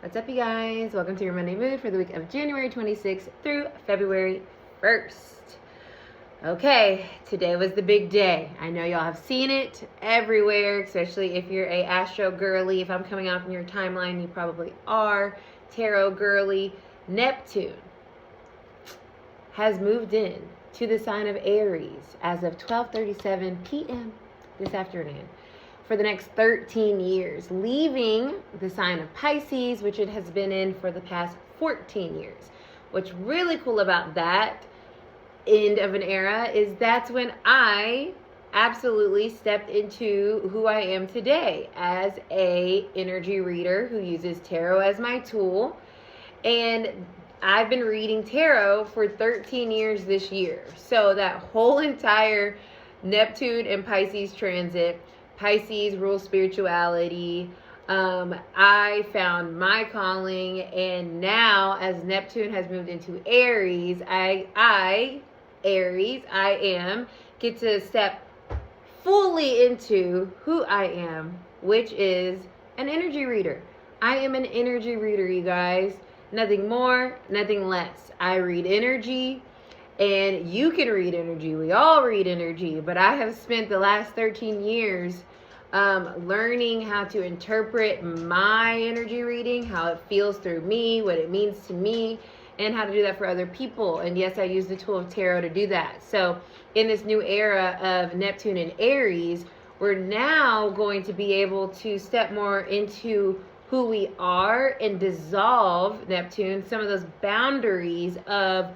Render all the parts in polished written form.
What's up, you guys? Welcome to your Monday Mood for the week of January 26th through February 1st. Okay, today was the big day. I know y'all have seen it everywhere, especially if you're a astro girly. If I'm coming out in your timeline, you probably are. Tarot girly. Neptune has moved in to the sign of Aries as of 12:37 p.m. this afternoon for the next 13 years, leaving the sign of Pisces, which it has been in for the past 14 years. What's really cool about that end of an era is that's when I absolutely stepped into who I am today as a energy reader who uses tarot as my tool. And I've been reading tarot for 13 years this year. So that whole entire Neptune and Pisces transit, Pisces rules spirituality. I found my calling, and now as Neptune has moved into Aries, I get to step fully into who I am, which is an energy reader. I am an energy reader, you guys. Nothing more, nothing less. I read energy, and you can read energy. We all read energy, but I have spent the last 13 years learning how to interpret my energy reading, how it feels through me, what it means to me, and how to do that for other people. And yes, I use the tool of tarot to do that. So in this new era of Neptune and Aries, we're now going to be able to step more into who we are and dissolve, Neptune, some of those boundaries of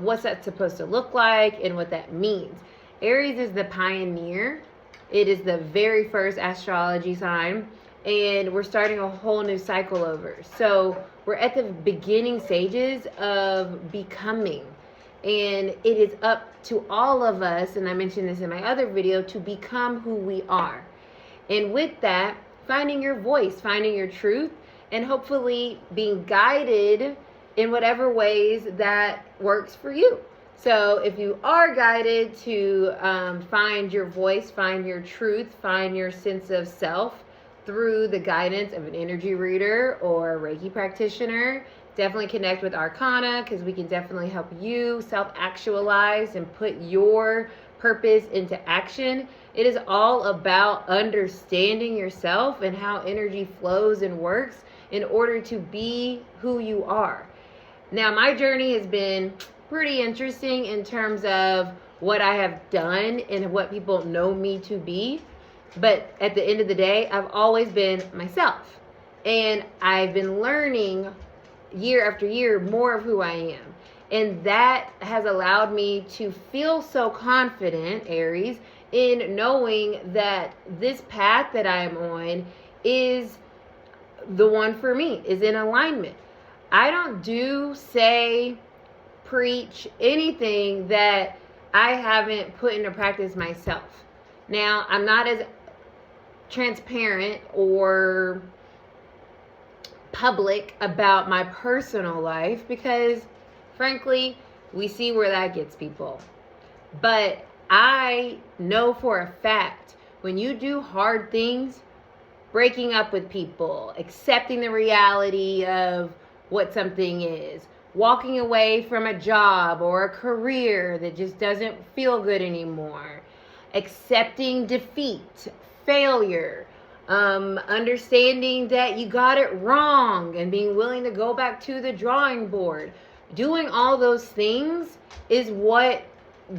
what's that supposed to look like and what that means. Aries is the pioneer. It is the very first astrology sign, and we're starting a whole new cycle over. So we're at the beginning stages of becoming, and it is up to all of us, and I mentioned this in my other video, to become who we are. And with that, finding your voice, finding your truth, and hopefully being guided in whatever ways that works for you. So if you are guided to find your voice, find your truth, find your sense of self through the guidance of an energy reader or a Reiki practitioner, definitely connect with Arcana, because we can definitely help you self-actualize and put your purpose into action. It is all about understanding yourself and how energy flows and works in order to be who you are. Now, my journey has been pretty interesting in terms of what I have done and what people know me to be. But at the end of the day, I've always been myself. And I've been learning year after year more of who I am. And that has allowed me to feel so confident, Aries, in knowing that this path that I'm on is the one for me, is in alignment. I don't say, preach anything that I haven't put into practice myself. Now, I'm not as transparent or public about my personal life because, frankly, we see where that gets people. But I know for a fact, when you do hard things, breaking up with people, accepting the reality of what something is, walking away from a job or a career that just doesn't feel good anymore, accepting defeat, failure, understanding that you got it wrong and being willing to go back to the drawing board. Doing all those things is what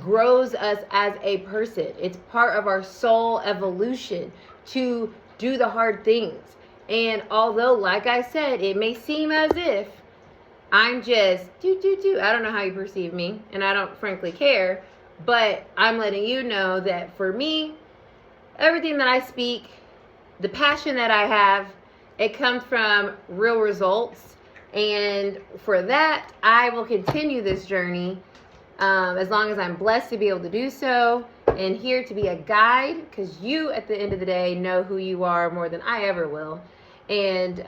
grows us as a person. It's part of our soul evolution to do the hard things. And although, like I said, it may seem as if I'm just I don't know how you perceive me, and I don't frankly care, but I'm letting you know that for me, everything that I speak, the passion that I have, it comes from real results. And for that, I will continue this journey as long as I'm blessed to be able to do so, and here to be a guide, because you, at the end of the day, know who you are more than I ever will. And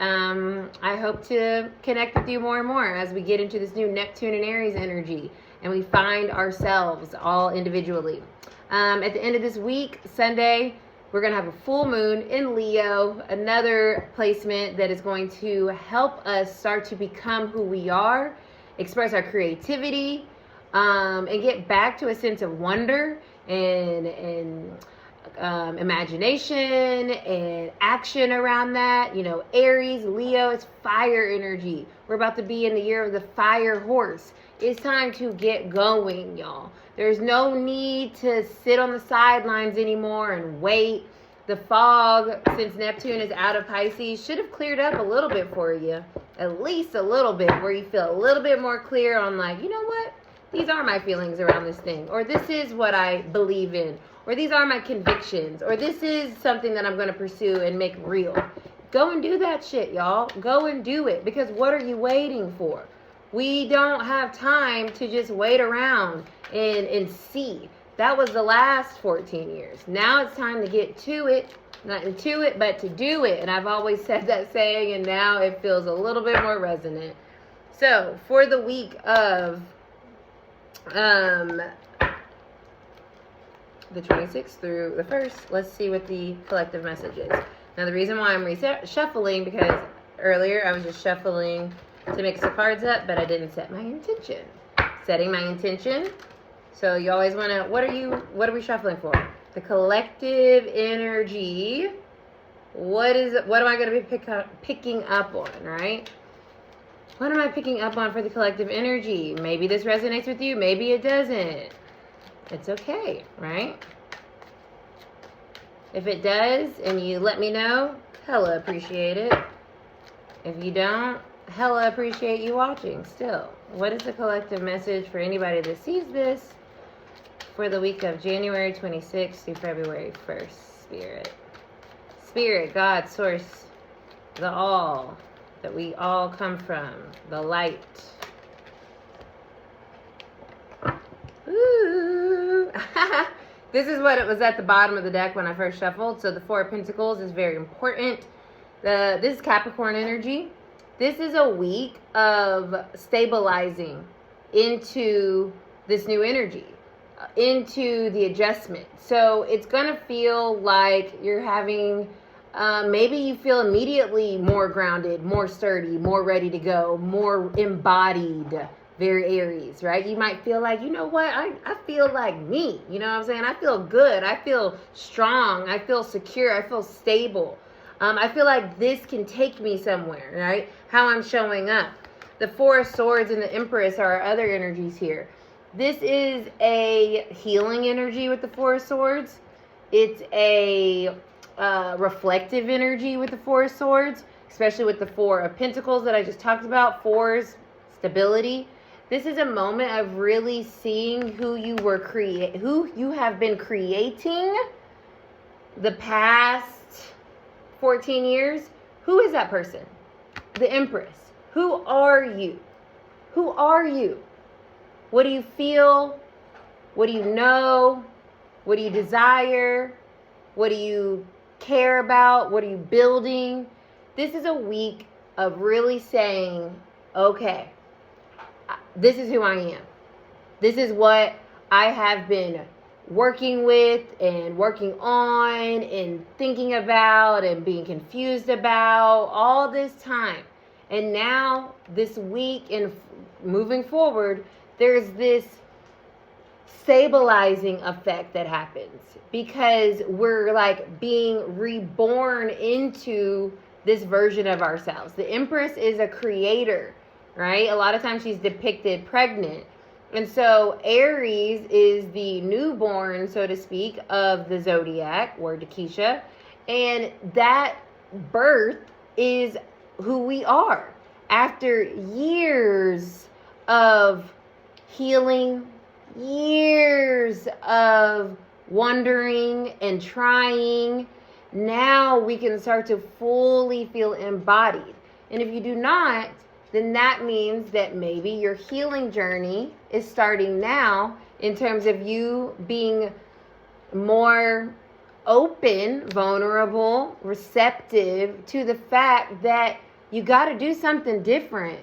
I hope to connect with you more and more as we get into this new Neptune and Aries energy and we find ourselves all individually. At the end of this week, Sunday, We're going to have a full moon in Leo, another placement that is going to help us start to become who we are, express our creativity, and get back to a sense of wonder and imagination and action around that. You know, Aries, Leo, it's fire energy. We're about to be in the year of the fire horse. It's time to get going, y'all. There's no need to sit on the sidelines anymore and wait. The fog, since Neptune is out of Pisces, should have cleared up a little bit for you. At least a little bit, where you feel a little bit more clear on, like, you know what? These are my feelings around this thing. Or this is what I believe in. Or these are my convictions. Or this is something that I'm going to pursue and make real. Go and do that shit, y'all. Go and do it. Because what are you waiting for? We don't have time to just wait around and see. That was the last 14 years. Now it's time to get to it. Not into it, but to do it. And I've always said that saying, and now it feels a little bit more resonant. So, for the week of the 26th through the 1st, let's see what the collective message is. Now, the reason why I'm shuffling, because earlier I was just shuffling to mix the cards up, but I didn't set my intention. Setting my intention. So you always want to, what are we shuffling for? The collective energy. What am I going to be picking up on, right? What am I picking up on for the collective energy? Maybe this resonates with you, maybe it doesn't. It's okay, right? If it does and you let me know, hella appreciate it. If you don't, hella appreciate you watching still. What is the collective message for anybody that sees this for the week of January 26th through February 1st? Spirit. Spirit, God, Source, the all that we all come from, the light. Ooh. This is what it was at the bottom of the deck when I first shuffled. So the Four of Pentacles is very important. This is Capricorn energy. This is a week of stabilizing into this new energy, into the adjustment. So it's going to feel like you're having, maybe you feel immediately more grounded, more sturdy, more ready to go, more embodied, very Aries, right? You might feel like, you know what, I feel like me, you know what I'm saying? I feel good, I feel strong, I feel secure, I feel stable. I feel like this can take me somewhere, right? How I'm showing up. The Four of Swords and the Empress are our other energies here. This is a healing energy with the Four of Swords. It's a reflective energy with the Four of Swords, especially with the Four of Pentacles that I just talked about. Fours, stability. This is a moment of really seeing who you have been creating the past 14 years. Who is that person? The Empress. Who are you? Who are you? What do you feel? What do you know? What do you desire? What do you care about? What are you building? This is a week of really saying, okay, this is who I am. This is what I have been working with and working on and thinking about and being confused about all this time. And now this week and moving forward, there's this stabilizing effect that happens because we're like being reborn into this version of ourselves. The Empress is a creator, right? A lot of times she's depicted pregnant. And so Aries is the newborn, so to speak, of the zodiac, word to Keisha. And that birth is who we are. After years of healing, years of wondering and trying, now we can start to fully feel embodied. And if you do not, then that means that maybe your healing journey is starting now in terms of you being more open, vulnerable, receptive to the fact that you got to do something different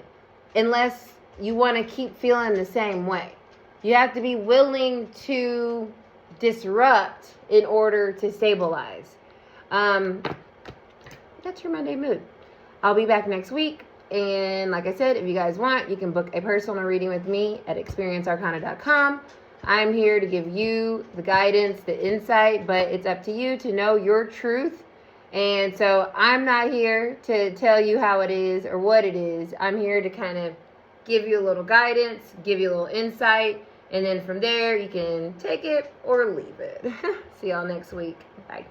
unless you want to keep feeling the same way. You have to be willing to disrupt in order to stabilize. That's your Monday mood. I'll be back next week. And like I said, if you guys want, you can book a personal reading with me at experiencearcana.com. I'm here to give you the guidance, the insight, but it's up to you to know your truth. And so I'm not here to tell you how it is or what it is. I'm here to kind of give you a little guidance, give you a little insight, and then from there you can take it or leave it. See y'all next week. Bye.